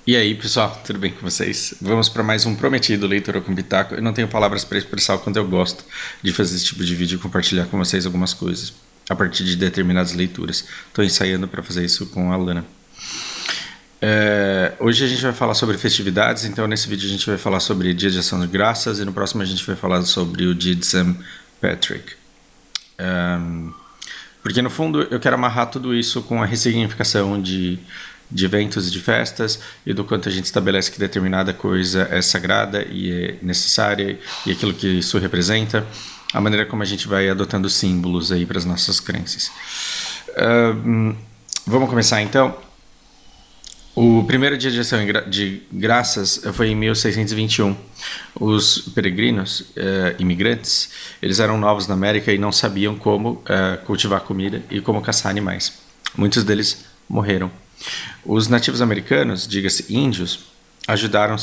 E aí, pessoal, tudo bem com vocês? Vamos para mais um prometido Leitura com Pitaco. Eu não tenho palavras para expressar o quanto eu gosto de fazer esse tipo de vídeo e compartilhar com vocês algumas coisas a partir de determinadas leituras. Estou ensaiando para fazer isso com a Lana. Hoje a gente vai falar sobre festividades, então nesse vídeo a gente vai falar sobre Dia de Ação de Graças e no próximo a gente vai falar sobre o Dia de St. Patrick. Porque no fundo eu quero amarrar tudo isso com a ressignificação de eventos e de festas e do quanto a gente estabelece que determinada coisa é sagrada e é necessária e aquilo que isso representa, a maneira como a gente vai adotando símbolos aí para as nossas crenças. Vamos começar então. O primeiro dia de ação de graças foi em 1621. Os peregrinos, imigrantes, eles eram novos na América e não sabiam como cultivar comida e como caçar animais. Muitos deles morreram. Os nativos americanos, diga-se índios, ajudaram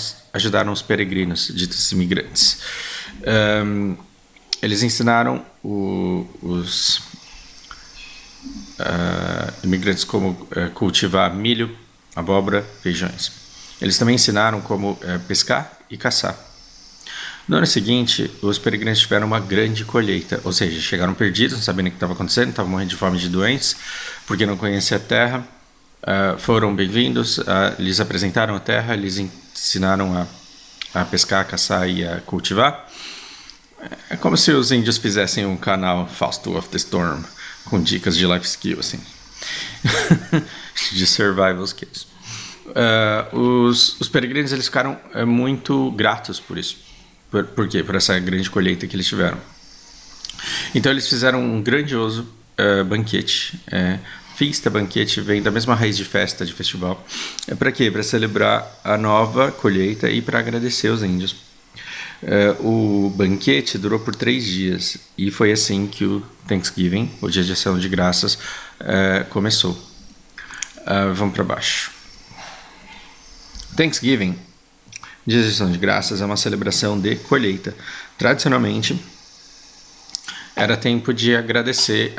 os peregrinos, ditos imigrantes. Eles ensinaram os imigrantes como cultivar milho, abóbora, feijões. Eles também ensinaram como pescar e caçar. No ano seguinte, os peregrinos tiveram uma grande colheita, ou seja, chegaram perdidos, não sabiam o que estava acontecendo, estavam morrendo de fome e de doenças, porque não conheciam a terra. Foram bem-vindos, lhes apresentaram a terra, lhes ensinaram a pescar, a caçar e a cultivar. É como se os índios fizessem um canal Fausto of the Storm, com dicas de life skill, assim. De survival skills. Os peregrinos eles ficaram muito gratos por isso. Por quê? Por essa grande colheita que eles tiveram. Então eles fizeram um grandioso banquete. Festa, banquete, vem da mesma raiz de festa, de festival. Para quê? Para celebrar a nova colheita e para agradecer os índios. O banquete durou por 3 dias e foi assim que o Thanksgiving, o Dia de Ação de Graças, começou. Vamos para baixo. Thanksgiving, Dia de Ação de Graças, é uma celebração de colheita. Tradicionalmente, era tempo de agradecer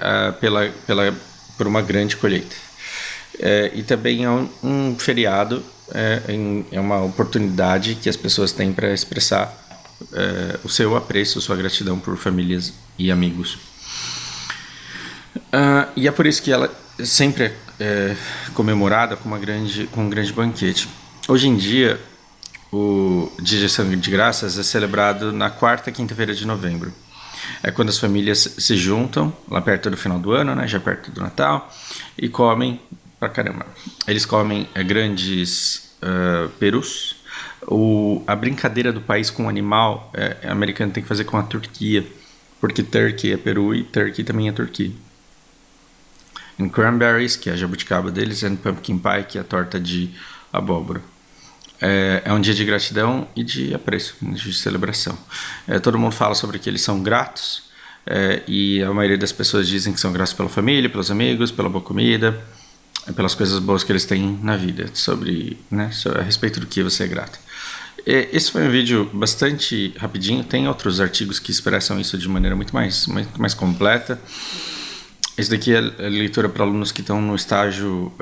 por uma grande colheita. E também é um feriado, é uma oportunidade que as pessoas têm para expressar o seu apreço, sua gratidão por famílias e amigos. E é por isso que ela sempre é comemorada com um grande banquete. Hoje em dia, o Dia de Ação de Graças é celebrado na 4ª quinta-feira de novembro. É quando as famílias se juntam, lá perto do final do ano, né, já perto do Natal, e comem pra caramba. Eles comem grandes perus. A brincadeira do país com o animal americano tem que fazer com a Turquia, porque turkey é peru e turkey também é Turquia. And cranberries, que é a jabuticaba deles, and pumpkin pie, que é a torta de abóbora. É um dia de gratidão e de apreço, de celebração. Todo mundo fala sobre que eles são gratos, e a maioria das pessoas dizem que são gratos pela família, pelos amigos, pela boa comida, pelas coisas boas que eles têm na vida, a respeito do que você é grato. Esse foi um vídeo bastante rapidinho, tem outros artigos que expressam isso de maneira muito mais completa. Esse daqui é a leitura para alunos que estão no estágio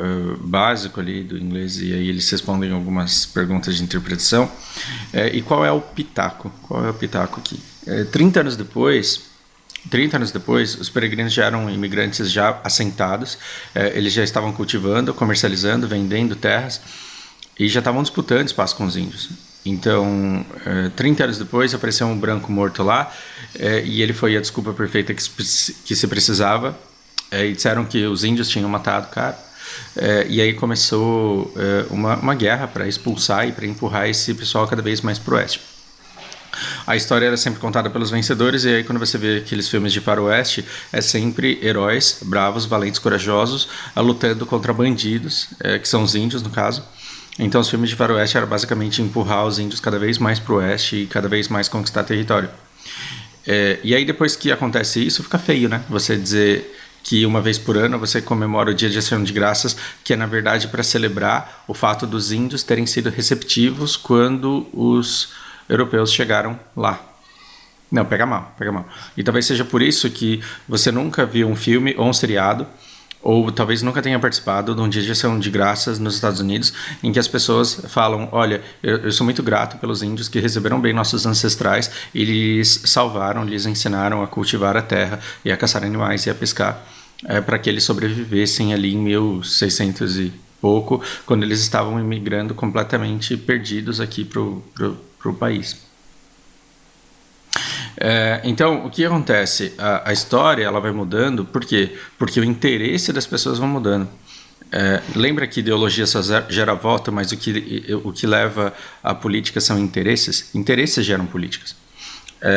básico ali do inglês, e aí eles respondem algumas perguntas de interpretação. E qual é o pitaco? Qual é o pitaco aqui? 30 anos depois, os peregrinos já eram imigrantes já assentados, eles já estavam cultivando, comercializando, vendendo terras e já estavam disputando espaço com os índios. Então, 30 anos depois, apareceu um branco morto lá, e ele foi a desculpa perfeita que se precisava. E disseram que os índios tinham matado o cara, e aí começou uma guerra para expulsar e para empurrar esse pessoal cada vez mais para o oeste. A história era sempre contada pelos vencedores, e aí quando você vê aqueles filmes de faroeste, é sempre heróis, bravos, valentes, corajosos, lutando contra bandidos, que são os índios no caso. Então os filmes de faroeste eram basicamente empurrar os índios cada vez mais para o oeste e cada vez mais conquistar território. E aí depois que acontece isso, fica feio, né? Você dizer que uma vez por ano você comemora o Dia de Ação de Graças, que é na verdade para celebrar o fato dos índios terem sido receptivos quando os europeus chegaram lá. Não, pega mal. E talvez seja por isso que você nunca viu um filme ou um seriado ou talvez nunca tenha participado de um dia de ação de graças nos Estados Unidos, em que as pessoas falam, olha, eu sou muito grato pelos índios que receberam bem nossos ancestrais, e eles salvaram, lhes ensinaram a cultivar a terra e a caçar animais e a pescar, para que eles sobrevivessem ali em 1600 e pouco, quando eles estavam imigrando completamente perdidos aqui para o país. Então, o que acontece? A história ela vai mudando, por quê? Porque o interesse das pessoas vai mudando. Lembra que ideologia só gera voto, mas o que leva à política são interesses? Interesses geram políticas.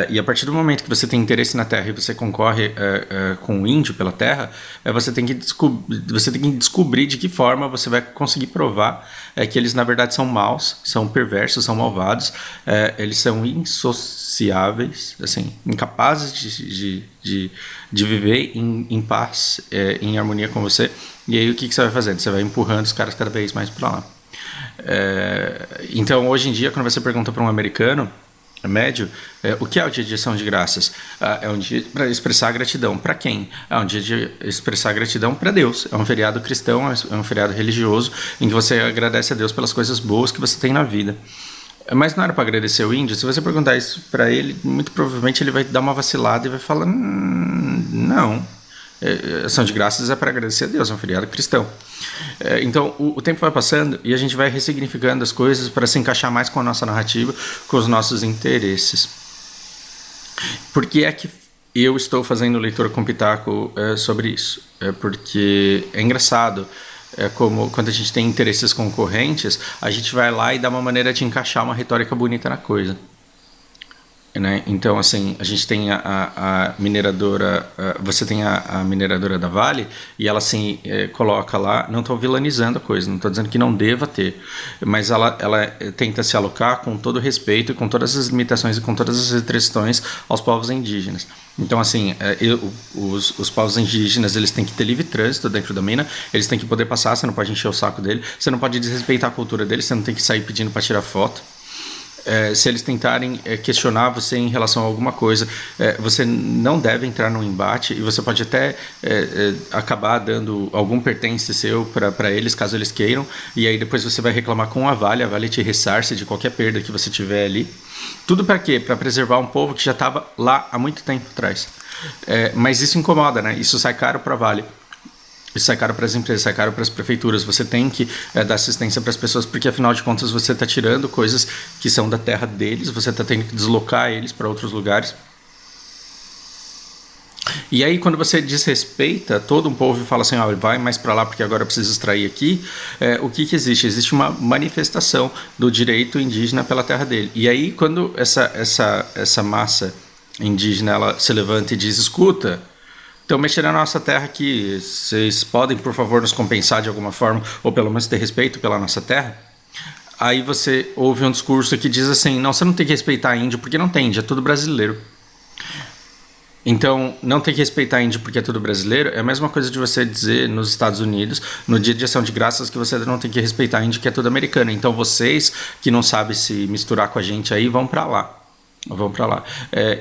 E a partir do momento que você tem interesse na terra e você concorre com o índio pela terra, você tem que descobrir de que forma você vai conseguir provar que eles na verdade são maus, são perversos, são malvados, eles são insociáveis, assim, incapazes de viver em paz, em harmonia com você. E aí o que você vai fazendo? Você vai empurrando os caras cada vez mais para lá. Então hoje em dia, quando você pergunta para um americano médio, o que é o dia de ação de graças? É um dia para expressar gratidão. Para quem? É um dia de expressar gratidão para Deus. É um feriado cristão, é um feriado religioso, em que você agradece a Deus pelas coisas boas que você tem na vida. Mas não era para agradecer o índio? Se você perguntar isso para ele, muito provavelmente ele vai dar uma vacilada e vai falar, não. Ação de graças é para agradecer a Deus, é um feriado cristão. Então o tempo vai passando e a gente vai ressignificando as coisas para se encaixar mais com a nossa narrativa, com os nossos interesses. Por que é que eu estou fazendo leitura com Pitaco sobre isso? Porque é engraçado, como quando a gente tem interesses concorrentes, a gente vai lá e dá uma maneira de encaixar uma retórica bonita na coisa. Né? Então, assim, a gente tem a mineradora, você tem a mineradora da Vale, e ela assim coloca lá, não estou vilanizando a coisa, não estou dizendo que não deva ter, mas ela tenta se alocar com todo respeito, com todas as limitações e com todas as restrições aos povos indígenas. Então, assim, os povos indígenas, eles têm que ter livre trânsito dentro da mina, eles têm que poder passar, você não pode encher o saco dele, você não pode desrespeitar a cultura dele, você não tem que sair pedindo para tirar foto. Se eles tentarem questionar você em relação a alguma coisa, você não deve entrar num embate, e você pode até acabar dando algum pertence seu para eles, caso eles queiram, e aí depois você vai reclamar com a Vale te ressarce de qualquer perda que você tiver ali. Tudo para quê? Para preservar um povo que já estava lá há muito tempo atrás. Mas isso incomoda, né? Isso sai caro para a Vale. Isso sai caro para as empresas, sai caro para as prefeituras. Você tem que dar assistência para as pessoas, porque afinal de contas você está tirando coisas que são da terra deles, você está tendo que deslocar eles para outros lugares. E aí quando você desrespeita todo um povo e fala assim, vai mais para lá porque agora eu preciso extrair aqui, o que existe? Existe uma manifestação do direito indígena pela terra dele. E aí quando essa massa indígena ela se levanta e diz, escuta, então mexer na nossa terra aqui, vocês podem por favor nos compensar de alguma forma, ou pelo menos ter respeito pela nossa terra? Aí você ouve um discurso que diz assim, não, você não tem que respeitar índio porque não tem índio, é tudo brasileiro. Então, não tem que respeitar índio porque é tudo brasileiro é a mesma coisa de você dizer nos Estados Unidos, no dia de ação de graças, que você não tem que respeitar índio que é tudo americano. Então vocês que não sabem se misturar com a gente aí, vão para lá.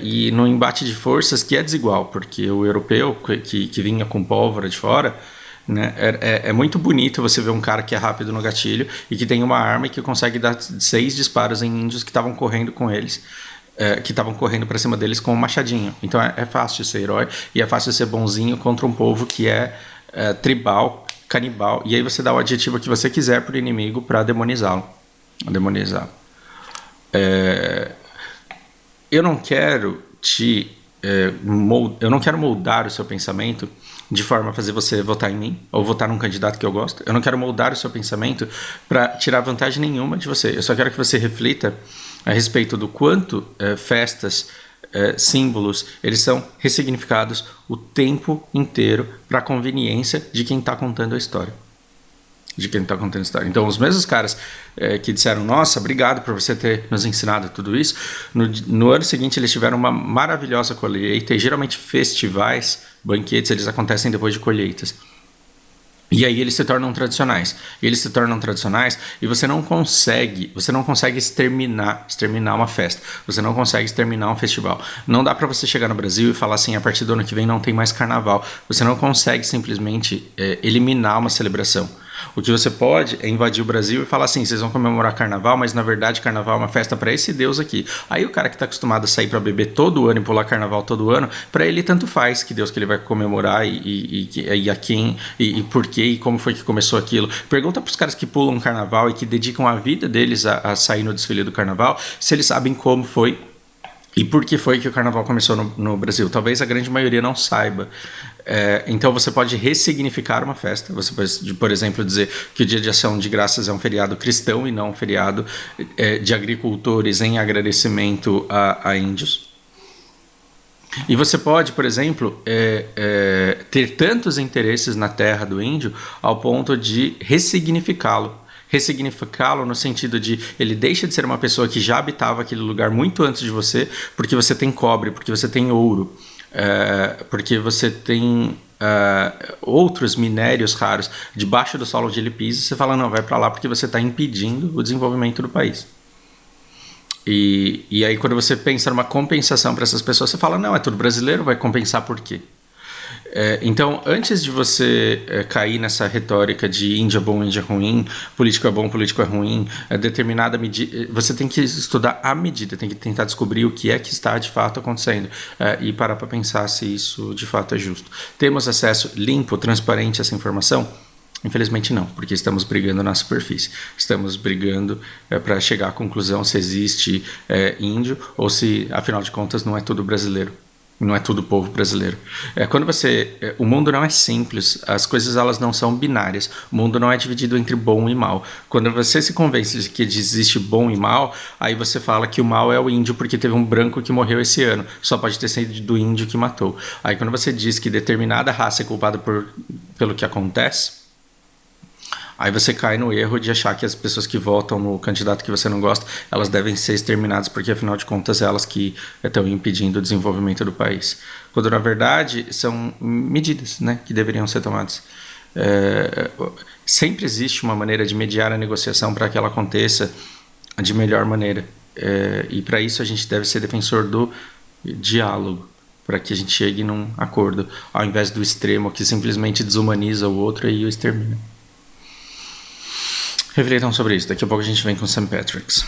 E no embate de forças que é desigual, porque o europeu que vinha com pólvora de fora, né, é muito bonito você ver um cara que é rápido no gatilho e que tem uma arma e que consegue dar 6 disparos em índios que estavam correndo com eles, que estavam correndo para cima deles com um machadinho. Então é fácil ser herói e é fácil ser bonzinho contra um povo que é tribal, canibal, e aí você dá o adjetivo que você quiser para o inimigo para demonizá-lo. Eu não quero eu não quero moldar o seu pensamento de forma a fazer você votar em mim ou votar num candidato que eu gosto. Eu não quero moldar o seu pensamento para tirar vantagem nenhuma de você. Eu só quero que você reflita a respeito do quanto festas, símbolos, eles são ressignificados o tempo inteiro para a conveniência de quem está contando a história. Então os mesmos caras que disseram, nossa, obrigado por você ter nos ensinado tudo isso, no ano seguinte eles tiveram uma maravilhosa colheita, e geralmente festivais, banquetes, eles acontecem depois de colheitas. E aí eles se tornam tradicionais. Eles se tornam tradicionais e você não consegue exterminar uma festa. Você não consegue exterminar um festival. Não dá para você chegar no Brasil e falar assim, a partir do ano que vem não tem mais carnaval. Você não consegue simplesmente eliminar uma celebração. O que você pode é invadir o Brasil e falar assim, vocês vão comemorar carnaval, mas na verdade carnaval é uma festa para esse Deus aqui. Aí o cara que está acostumado a sair para beber todo ano e pular carnaval todo ano, para ele tanto faz que Deus que ele vai comemorar e a quem e por quê e como foi que começou aquilo. Pergunta para os caras que pulam carnaval e que dedicam a vida deles a sair no desfile do carnaval, se eles sabem como foi e por que foi que o carnaval começou no Brasil. Talvez a grande maioria não saiba. Então você pode ressignificar uma festa. Você pode, por exemplo, dizer que o Dia de Ação de Graças é um feriado cristão e não um feriado de agricultores em agradecimento a índios. E você pode, por exemplo, ter tantos interesses na terra do índio ao ponto de ressignificá-lo. Ressignificá-lo no sentido de ele deixa de ser uma pessoa que já habitava aquele lugar muito antes de você, porque você tem cobre, porque você tem ouro, porque você tem outros minérios raros debaixo do solo onde ele pisa. Você fala, não, vai para lá porque você está impedindo o desenvolvimento do país. E aí quando você pensa numa compensação para essas pessoas, você fala, não, é tudo brasileiro, vai compensar por quê? Então, antes de você cair nessa retórica de Índia é bom, Índia é ruim, político é bom, político é ruim, determinada medida, você tem que estudar a medida, tem que tentar descobrir o que é que está de fato acontecendo e parar para pensar se isso de fato é justo. Temos acesso limpo, transparente a essa informação? Infelizmente não, porque estamos brigando na superfície. Estamos brigando para chegar à conclusão se existe índio ou se, afinal de contas, não é tudo brasileiro. Não é tudo povo brasileiro. O mundo não é simples, as coisas elas não são binárias. O mundo não é dividido entre bom e mal. Quando você se convence de que existe bom e mal, aí você fala que o mal é o índio porque teve um branco que morreu esse ano. Só pode ter sido do índio que matou. Aí quando você diz que determinada raça é culpada pelo que acontece, aí você cai no erro de achar que as pessoas que votam no candidato que você não gosta, elas devem ser exterminadas, porque afinal de contas é elas que estão impedindo o desenvolvimento do país. Quando na verdade são medidas, né, que deveriam ser tomadas. Sempre existe uma maneira de mediar a negociação para que ela aconteça de melhor maneira. E para isso a gente deve ser defensor do diálogo, para que a gente chegue num acordo, ao invés do extremo que simplesmente desumaniza o outro e o extermina. Reflitam sobre isso, daqui a pouco a gente vem com St. Patrick's.